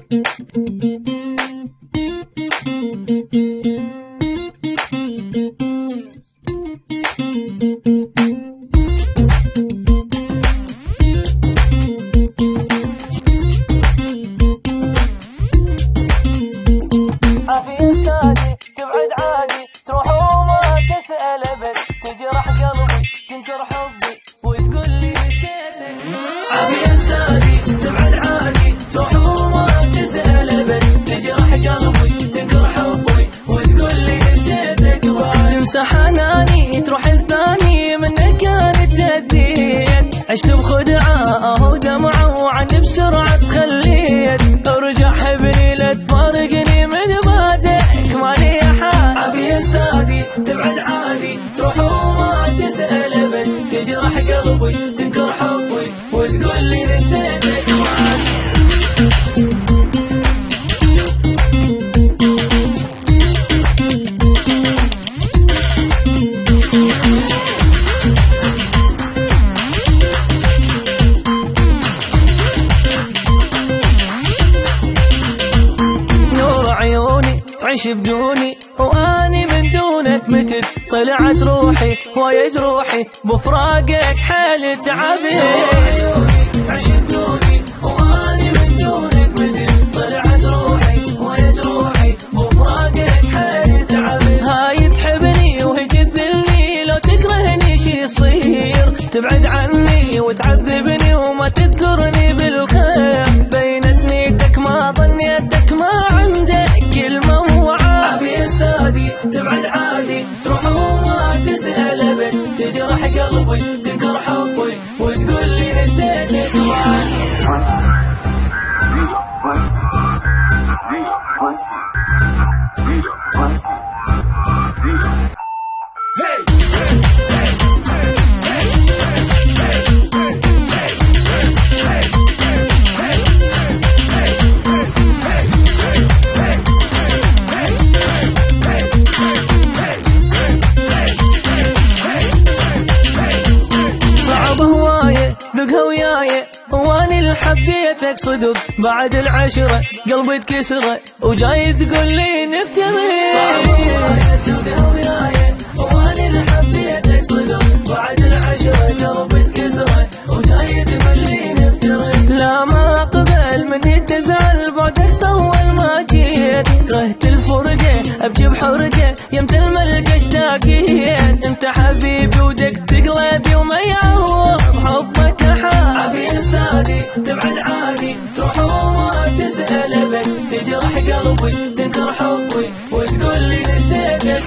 تبعد عادي تروح وما تسأل أبد، تجرح قلبي تنكر حبي وتقول لي نسيتك. عافية أستاذي تبعد عادي تروح وما تسأل أبد، تجرح قلبي تنكر حبي وتقول لي نسيتك. تنسى حناني تروح الثاني منك كانت تأذيت، عشت بخدعة ودمعة وعني بسرعة تخليت. ارجع حبني لا تفارقني من بعدك ماني حال. عافية أستاذي تبعد عادي تروح وما تسأل أبد، تجرح قلبي تنكر حبي وتقول لي نسيتك. تعيش بدوني واني من دونك متت، طلعت روحي ويا جروحي بفراقك حيل تعبت. تعيش بدوني واني من دونك متت، طلعت روحي ويا جروحي بفراقك حيل تعبت. هاي تحبني وهي تذلني، لو تكرهني شي يصير، تبعد عني وتعذبني وما تذكرني بالخير. بينت نيتك ما ظنيتك ما عندك كلمة. عافية أستاذي تبعد عادي تروح وما تسأل أبد، تجرح قلبي تنكر حبي وتقول لي نسيتك. ذقها وياي واني اللي حبيتك صدق، بعد العشرة قلبي تكسره وجاي تقول لي نفترق. ذقها وياي واني اللي حبيتك صدق، بعد العشرة قلبي تكسره وجاي تقول لي نفترق. لا ما اقبل مني تزعل بعدك طول ما جيت، كرهت الفرقة ابجي بحرقة يمت الملك اشتاقيت. انت حبيبي ودك تقلبي وما يعوض حبك حال. عافية أستاذي تبعد عادي تروح وما تسأل أبد، تجرح قلبي تنكر حبي وتقول لي نسيتك.